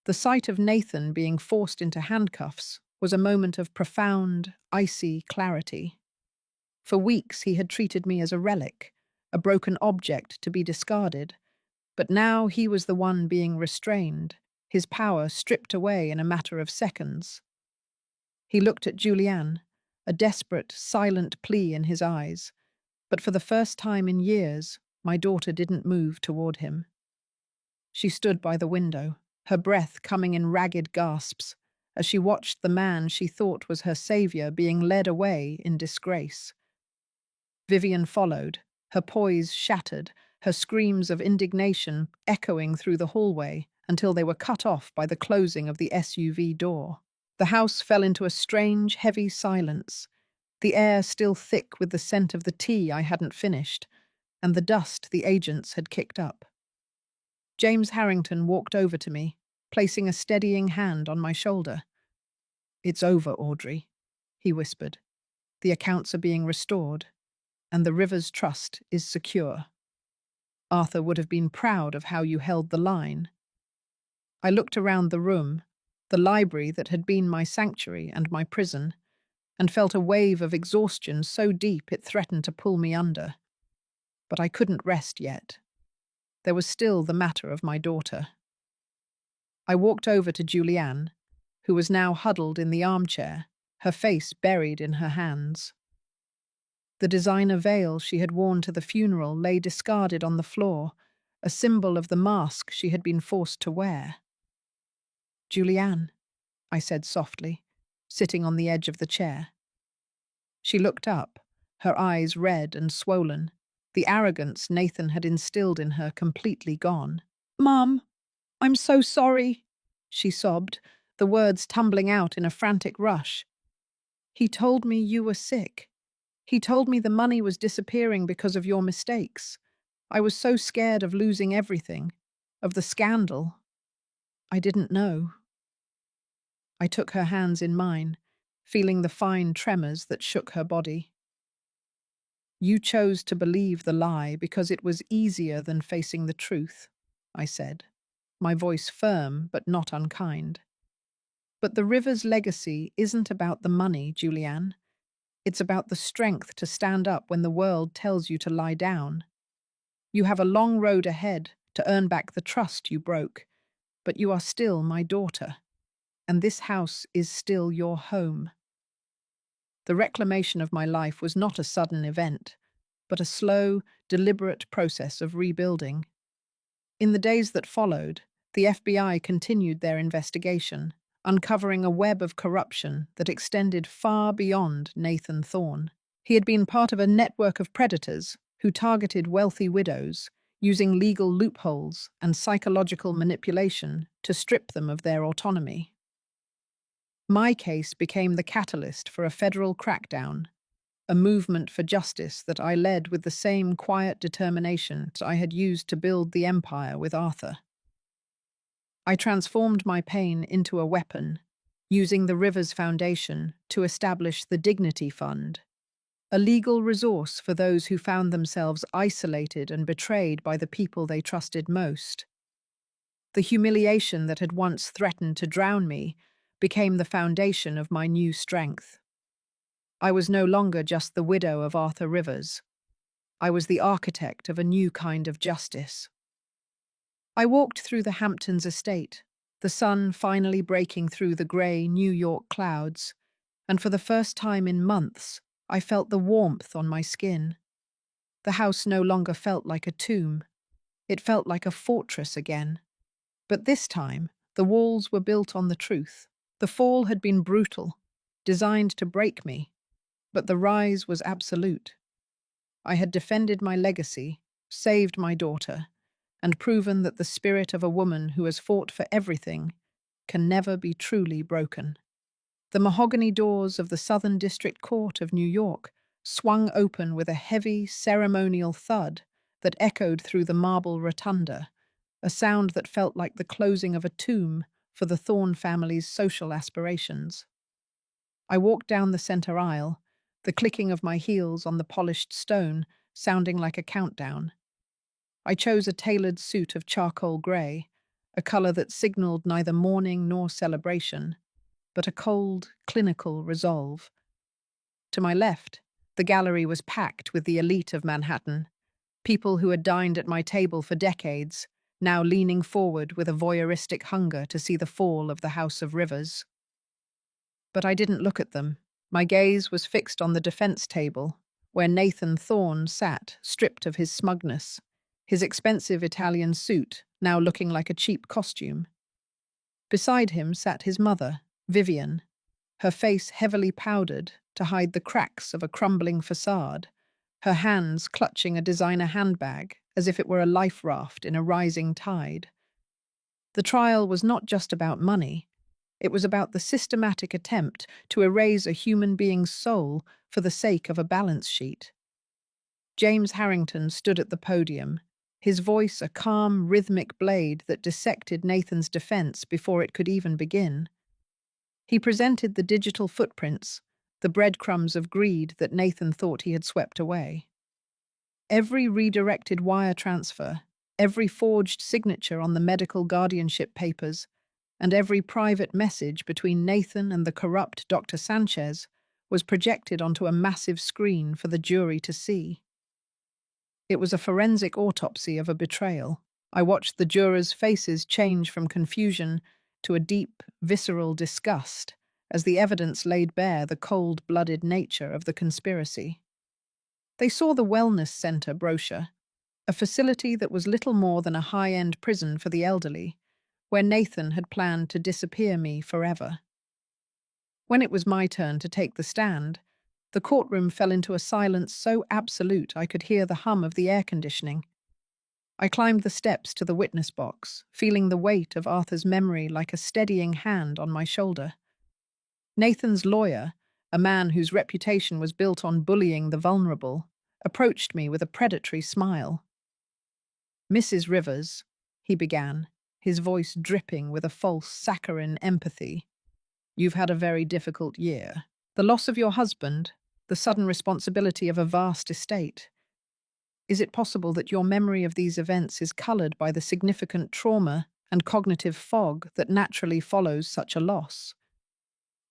[SPEAKER 1] The sight of Nathan being forced into handcuffs was a moment of profound, icy clarity. For weeks he had treated me as a relic, a broken object to be discarded, but now he was the one being restrained, his power stripped away in a matter of seconds. He looked at Julianne, a desperate, silent plea in his eyes, but for the first time in years, my daughter didn't move toward him. She stood by the window, her breath coming in ragged gasps, as she watched the man she thought was her savior being led away in disgrace. Vivian followed, her poise shattered, her screams of indignation echoing through the hallway until they were cut off by the closing of the SUV door. The house fell into a strange, heavy silence, the air still thick with the scent of the tea I hadn't finished, and the dust the agents had kicked up. James Harrington walked over to me, placing a steadying hand on my shoulder. "It's over, Audrey," he whispered. "The accounts are being restored, and the river's trust is secure. Arthur would have been proud of how you held the line." I looked around the room, the library that had been my sanctuary and my prison, and felt a wave of exhaustion so deep it threatened to pull me under. But I couldn't rest yet. There was still the matter of my daughter. I walked over to Julianne, who was now huddled in the armchair, her face buried in her hands. The designer veil she had worn to the funeral lay discarded on the floor, a symbol of the mask she had been forced to wear. "Julianne," I said softly, sitting on the edge of the chair. She looked up, her eyes red and swollen, the arrogance Nathan had instilled in her completely gone. Mom, I'm so sorry, she sobbed, the words tumbling out in a frantic rush. He told me you were sick. He told me the money was disappearing because of your mistakes. I was so scared of losing everything, of the scandal. I didn't know. I took her hands in mine, feeling the fine tremors that shook her body. You chose to believe the lie because it was easier than facing the truth, I said, my voice firm but not unkind. But the river's legacy isn't about the money, Julianne. It's about the strength to stand up when the world tells you to lie down. You have a long road ahead to earn back the trust you broke, but you are still my daughter, and this house is still your home. The reclamation of my life was not a sudden event, but a slow, deliberate process of rebuilding. In the days that followed, the FBI continued their investigation, uncovering a web of corruption that extended far beyond Nathan Thorne. He had been part of a network of predators who targeted wealthy widows, using legal loopholes and psychological manipulation to strip them of their autonomy. My case became the catalyst for a federal crackdown, a movement for justice that I led with the same quiet determination that I had used to build the empire with Arthur. I transformed my pain into a weapon, using the river's foundation to establish the Dignity Fund, a legal resource for those who found themselves isolated and betrayed by the people they trusted most. The humiliation that had once threatened to drown me became the foundation of my new strength. I was no longer just the widow of Arthur Rivers. I was the architect of a new kind of justice. I walked through the Hamptons estate, the sun finally breaking through the grey New York clouds, and for the first time in months, I felt the warmth on my skin. The house no longer felt like a tomb. It felt like a fortress again. But this time, the walls were built on the truth. The fall had been brutal, designed to break me, but the rise was absolute. I had defended my legacy, saved my daughter, and proven that the spirit of a woman who has fought for everything can never be truly broken. The mahogany doors of the Southern District Court of New York swung open with a heavy, ceremonial thud that echoed through the marble rotunda, a sound that felt like the closing of a tomb for the Thorne family's social aspirations. I walked down the center aisle, the clicking of my heels on the polished stone sounding like a countdown. I chose a tailored suit of charcoal grey, a colour that signalled neither mourning nor celebration, but a cold, clinical resolve. To my left, the gallery was packed with the elite of Manhattan, people who had dined at my table for decades, now leaning forward with a voyeuristic hunger to see the fall of the House of Rivers. But I didn't look at them. My gaze was fixed on the defense table, where Nathan Thorne sat, stripped of his smugness, his expensive Italian suit now looking like a cheap costume. Beside him sat his mother, Vivian, her face heavily powdered to hide the cracks of a crumbling facade, her hands clutching a designer handbag as if it were a life raft in a rising tide. The trial was not just about money. It was about the systematic attempt to erase a human being's soul for the sake of a balance sheet. James Harrington stood at the podium, his voice a calm, rhythmic blade that dissected Nathan's defense before it could even begin. He presented the digital footprints, the breadcrumbs of greed that Nathan thought he had swept away. Every redirected wire transfer, every forged signature on the medical guardianship papers, and every private message between Nathan and the corrupt Dr. Sanchez was projected onto a massive screen for the jury to see. It was a forensic autopsy of a betrayal. I watched the jurors' faces change from confusion to a deep, visceral disgust as the evidence laid bare the cold-blooded nature of the conspiracy. They saw the Wellness Center brochure, a facility that was little more than a high-end prison for the elderly, where Nathan had planned to disappear me forever. When it was my turn to take the stand, the courtroom fell into a silence so absolute I could hear the hum of the air conditioning. I climbed the steps to the witness box, feeling the weight of Arthur's memory like a steadying hand on my shoulder. Nathan's lawyer, a man whose reputation was built on bullying the vulnerable, approached me with a predatory smile. "Mrs. Rivers," he began, his voice dripping with a false saccharine empathy, "you've had a very difficult year. The loss of your husband, the sudden responsibility of a vast estate. Is it possible that your memory of these events is colored by the significant trauma and cognitive fog that naturally follows such a loss?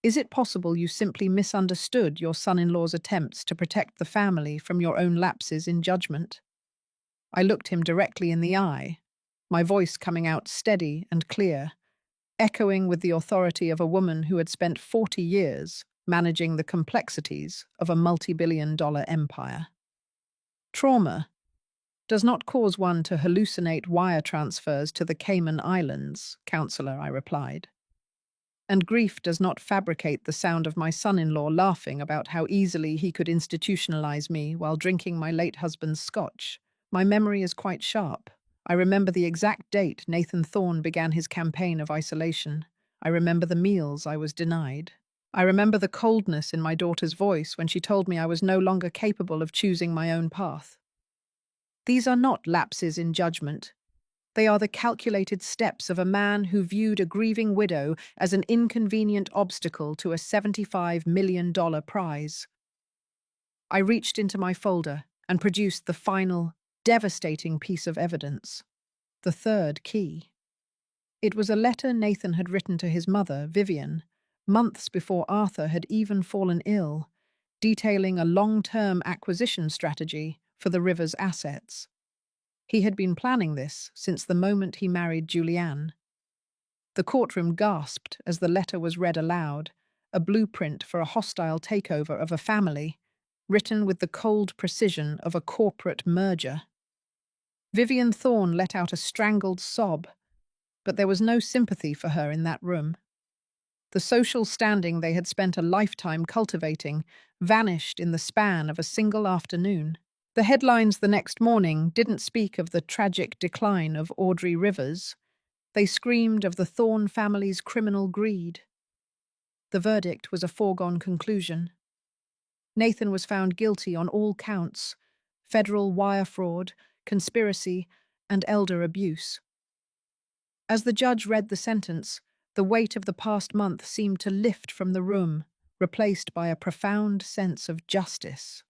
[SPEAKER 1] Is it possible you simply misunderstood your son-in-law's attempts to protect the family from your own lapses in judgment?" I looked him directly in the eye, my voice coming out steady and clear, echoing with the authority of a woman who had spent 40 years managing the complexities of a multi-billion-dollar empire. "Trauma does not cause one to hallucinate wire transfers to the Cayman Islands, counselor," I replied. "And grief does not fabricate the sound of my son-in-law laughing about how easily he could institutionalize me while drinking my late husband's scotch. My memory is quite sharp. I remember the exact date Nathan Thorne began his campaign of isolation. I remember the meals I was denied. I remember the coldness in my daughter's voice when she told me I was no longer capable of choosing my own path. These are not lapses in judgment. They are the calculated steps of a man who viewed a grieving widow as an inconvenient obstacle to a $75 million prize." I reached into my folder and produced the final, devastating piece of evidence, the third key. It was a letter Nathan had written to his mother, Vivian, months before Arthur had even fallen ill, detailing a long-term acquisition strategy for the Rivers' assets. He had been planning this since the moment he married Julianne. The courtroom gasped as the letter was read aloud, a blueprint for a hostile takeover of a family, written with the cold precision of a corporate merger. Vivian Thorne let out a strangled sob, but there was no sympathy for her in that room. The social standing they had spent a lifetime cultivating vanished in the span of a single afternoon. The headlines the next morning didn't speak of the tragic decline of Audrey Rivers. They screamed of the Thorne family's criminal greed. The verdict was a foregone conclusion. Nathan was found guilty on all counts: federal wire fraud, conspiracy, and elder abuse. As the judge read the sentence, the weight of the past month seemed to lift from the room, replaced by a profound sense of justice.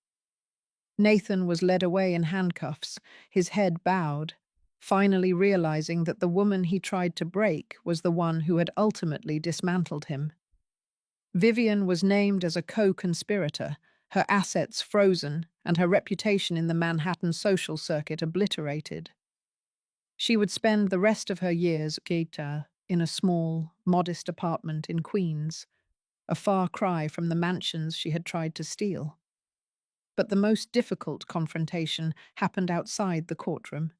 [SPEAKER 1] Nathan was led away in handcuffs, his head bowed, finally realizing that the woman he tried to break was the one who had ultimately dismantled him. Vivian was named as a co-conspirator, her assets frozen and her reputation in the Manhattan social circuit obliterated. She would spend the rest of her years in a small, modest apartment in Queens, a far cry from the mansions she had tried to steal. But the most difficult confrontation happened outside the courtroom,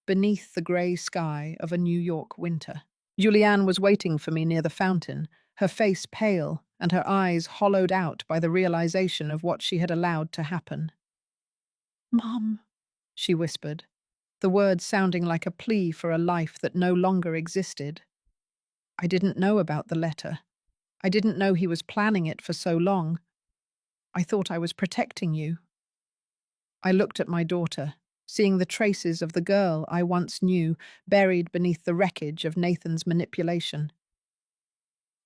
[SPEAKER 1] beneath the grey sky of a New York winter. Julianne was waiting for me near the fountain, her face pale and her eyes hollowed out by the realization of what she had allowed to happen. "Mom," she whispered, the words sounding like a plea for a life that no longer existed. "I didn't know about the letter. I didn't know he was planning it for so long. I thought I was protecting you." I looked at my daughter, seeing the traces of the girl I once knew buried beneath the wreckage of Nathan's manipulation.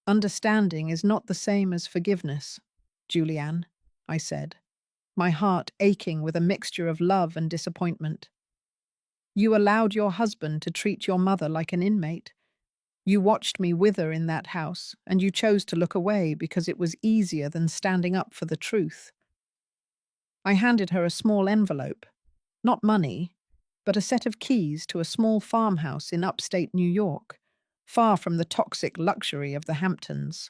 [SPEAKER 1] "Understanding is not the same as forgiveness, Julianne," I said, my heart aching with a mixture of love and disappointment. "You allowed your husband to treat your mother like an inmate. You watched me wither in that house, and you chose to look away because it was easier than standing up for the truth." I handed her a small envelope, not money, but a set of keys to a small farmhouse in upstate New York, far from the toxic luxury of the Hamptons.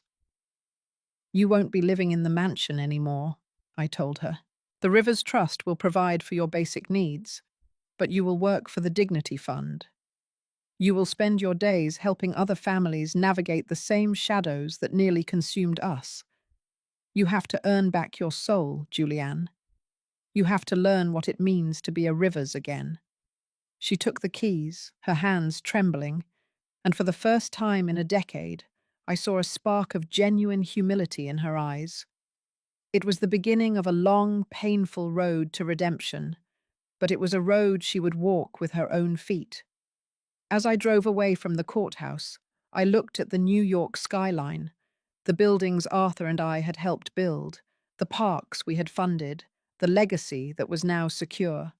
[SPEAKER 1] "You won't be living in the mansion anymore," I told her. "The Rivers Trust will provide for your basic needs, but you will work for the Dignity Fund. You will spend your days helping other families navigate the same shadows that nearly consumed us. You have to earn back your soul, Julianne. You have to learn what it means to be a Rivers again." She took the keys, her hands trembling, and for the first time in a decade, I saw a spark of genuine humility in her eyes. It was the beginning of a long, painful road to redemption, but it was a road she would walk with her own feet. As I drove away from the courthouse, I looked at the New York skyline, the buildings Arthur and I had helped build, the parks we had funded, the legacy that was now secure.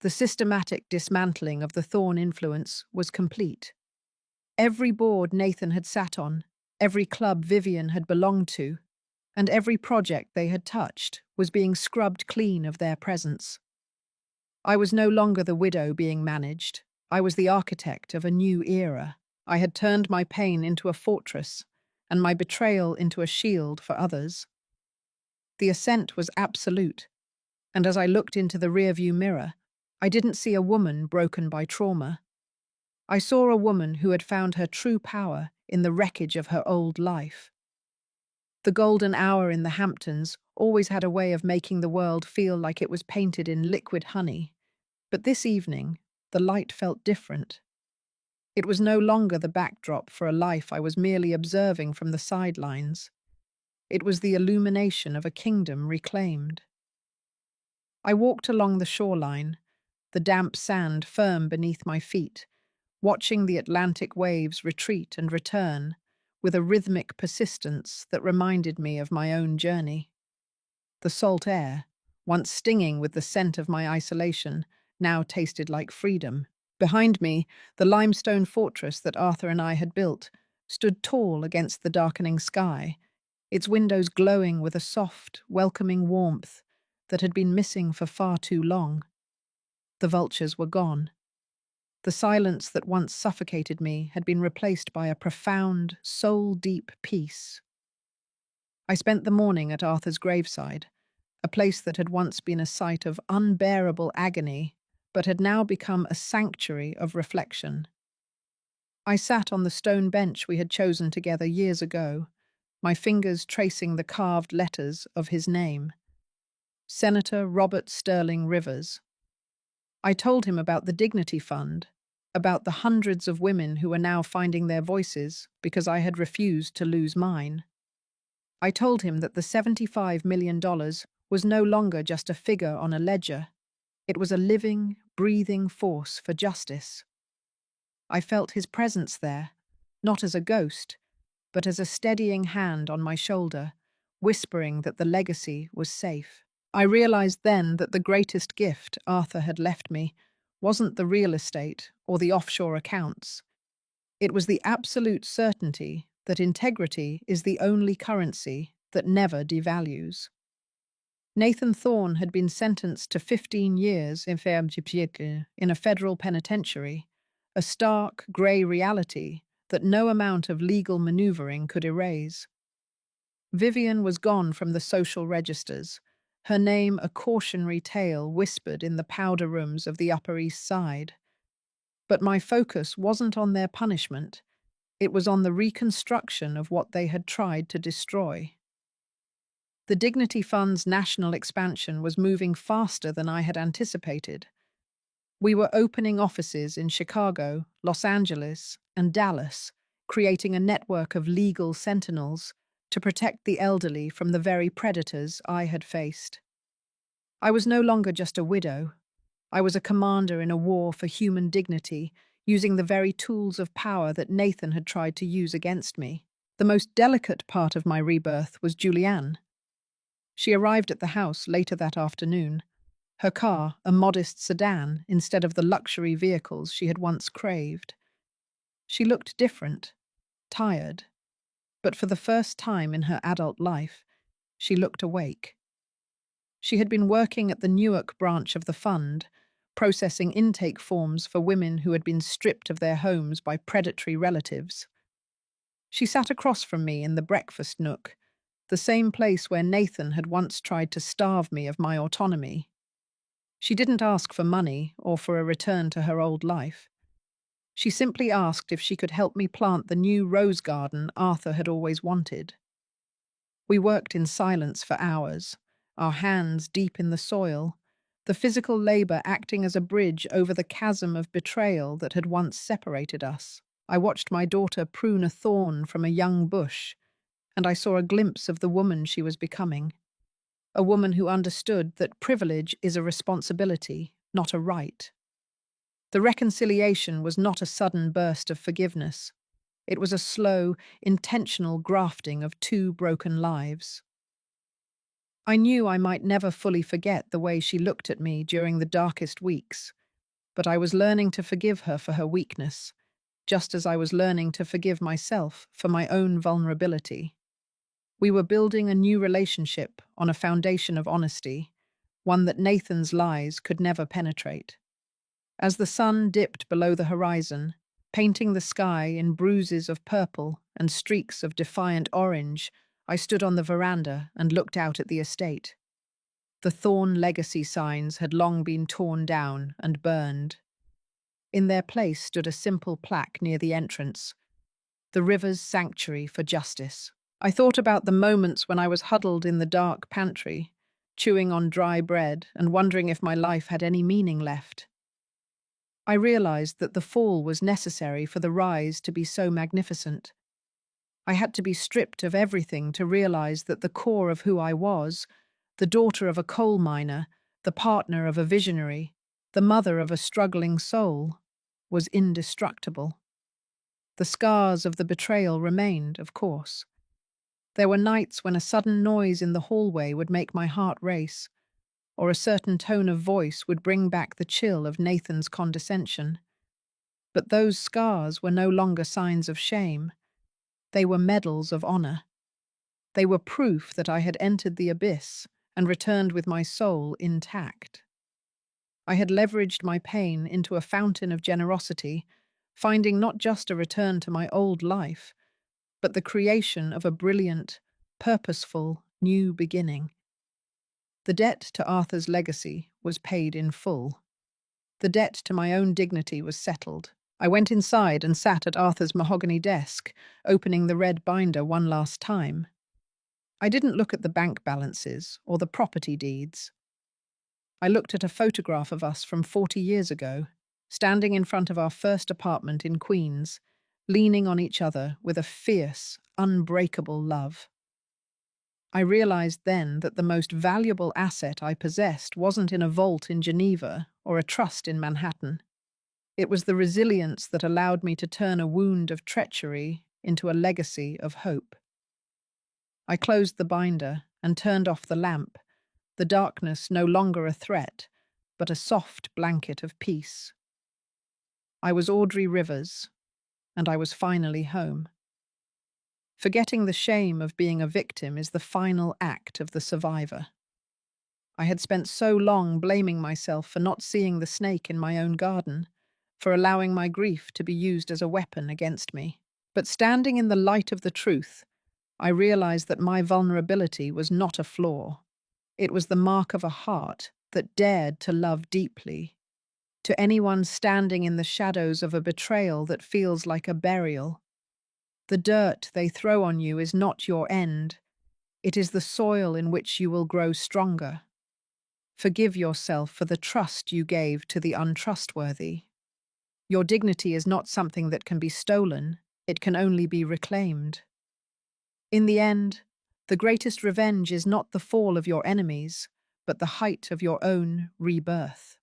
[SPEAKER 1] The systematic dismantling of the Thorn influence was complete. Every board Nathan had sat on, every club Vivian had belonged to, and every project they had touched was being scrubbed clean of their presence. I was no longer the widow being managed. I was the architect of a new era. I had turned my pain into a fortress, and my betrayal into a shield for others. The ascent was absolute, and as I looked into the rearview mirror, I didn't see a woman broken by trauma. I saw a woman who had found her true power in the wreckage of her old life. The golden hour in the Hamptons always had a way of making the world feel like it was painted in liquid honey, but this evening, the light felt different. It was no longer the backdrop for a life I was merely observing from the sidelines. It was the illumination of a kingdom reclaimed. I walked along the shoreline, the damp sand firm beneath my feet, watching the Atlantic waves retreat and return with a rhythmic persistence that reminded me of my own journey. The salt air, once stinging with the scent of my isolation, now tasted like freedom. Behind me, the limestone fortress that Arthur and I had built stood tall against the darkening sky, its windows glowing with a soft, welcoming warmth that had been missing for far too long. The vultures were gone. The silence that once suffocated me had been replaced by a profound, soul-deep peace. I spent the morning at Arthur's graveside, a place that had once been a site of unbearable agony, but had now become a sanctuary of reflection. I sat on the stone bench we had chosen together years ago, my fingers tracing the carved letters of his name. Senator Robert Sterling Rivers. I told him about the Dignity Fund, about the hundreds of women who were now finding their voices because I had refused to lose mine. I told him that the $75 million was no longer just a figure on a ledger. It was a living, breathing force for justice. I felt his presence there, not as a ghost, but as a steadying hand on my shoulder, whispering that the legacy was safe. I realized then that the greatest gift Arthur had left me wasn't the real estate or the offshore accounts. It was the absolute certainty that integrity is the only currency that never devalues. Nathan Thorne had been sentenced to 15 years in a federal penitentiary, a stark, grey reality that no amount of legal maneuvering could erase. Vivian was gone from the social registers, her name a cautionary tale whispered in the powder rooms of the Upper East Side. But my focus wasn't on their punishment, it was on the reconstruction of what they had tried to destroy. The Dignity Fund's national expansion was moving faster than I had anticipated. We were opening offices in Chicago, Los Angeles, and Dallas, creating a network of legal sentinels to protect the elderly from the very predators I had faced. I was no longer just a widow. I was a commander in a war for human dignity, using the very tools of power that Nathan had tried to use against me. The most delicate part of my rebirth was Julianne. She arrived at the house later that afternoon, her car a modest sedan instead of the luxury vehicles she had once craved. She looked different, tired, but for the first time in her adult life, she looked awake. She had been working at the Newark branch of the fund, processing intake forms for women who had been stripped of their homes by predatory relatives. She sat across from me in the breakfast nook, the same place where Nathan had once tried to starve me of my autonomy. She didn't ask for money or for a return to her old life. She simply asked if she could help me plant the new rose garden Arthur had always wanted. We worked in silence for hours, our hands deep in the soil, the physical labor acting as a bridge over the chasm of betrayal that had once separated us. I watched my daughter prune a thorn from a young bush, and I saw a glimpse of the woman she was becoming, a woman who understood that privilege is a responsibility, not a right. The reconciliation was not a sudden burst of forgiveness. It was a slow, intentional grafting of two broken lives. I knew I might never fully forget the way she looked at me during the darkest weeks, but I was learning to forgive her for her weakness, just as I was learning to forgive myself for my own vulnerability. We were building a new relationship on a foundation of honesty, one that Nathan's lies could never penetrate. As the sun dipped below the horizon, painting the sky in bruises of purple and streaks of defiant orange, I stood on the veranda and looked out at the estate. The Thorn legacy signs had long been torn down and burned. In their place stood a simple plaque near the entrance, "The River's Sanctuary for Justice." I thought about the moments when I was huddled in the dark pantry, chewing on dry bread and wondering if my life had any meaning left. I realized that the fall was necessary for the rise to be so magnificent. I had to be stripped of everything to realize that the core of who I was, the daughter of a coal miner, the partner of a visionary, the mother of a struggling soul, was indestructible. The scars of the betrayal remained, of course. There were nights when a sudden noise in the hallway would make my heart race, or a certain tone of voice would bring back the chill of Nathan's condescension. But those scars were no longer signs of shame. They were medals of honor. They were proof that I had entered the abyss and returned with my soul intact. I had leveraged my pain into a fountain of generosity, finding not just a return to my old life, but the creation of a brilliant, purposeful, new beginning. The debt to Arthur's legacy was paid in full. The debt to my own dignity was settled. I went inside and sat at Arthur's mahogany desk, opening the red binder one last time. I didn't look at the bank balances or the property deeds. I looked at a photograph of us from 40 years ago, standing in front of our first apartment in Queens, leaning on each other with a fierce, unbreakable love. I realized then that the most valuable asset I possessed wasn't in a vault in Geneva or a trust in Manhattan. It was the resilience that allowed me to turn a wound of treachery into a legacy of hope. I closed the binder and turned off the lamp, the darkness no longer a threat, but a soft blanket of peace. I was Audrey Rivers, and I was finally home. Forgetting the shame of being a victim is the final act of the survivor. I had spent so long blaming myself for not seeing the snake in my own garden, for allowing my grief to be used as a weapon against me. But standing in the light of the truth, I realized that my vulnerability was not a flaw. It was the mark of a heart that dared to love deeply. To anyone standing in the shadows of a betrayal that feels like a burial, the dirt they throw on you is not your end. It is the soil in which you will grow stronger. Forgive yourself for the trust you gave to the untrustworthy. Your dignity is not something that can be stolen, it can only be reclaimed. In the end, the greatest revenge is not the fall of your enemies, but the height of your own rebirth.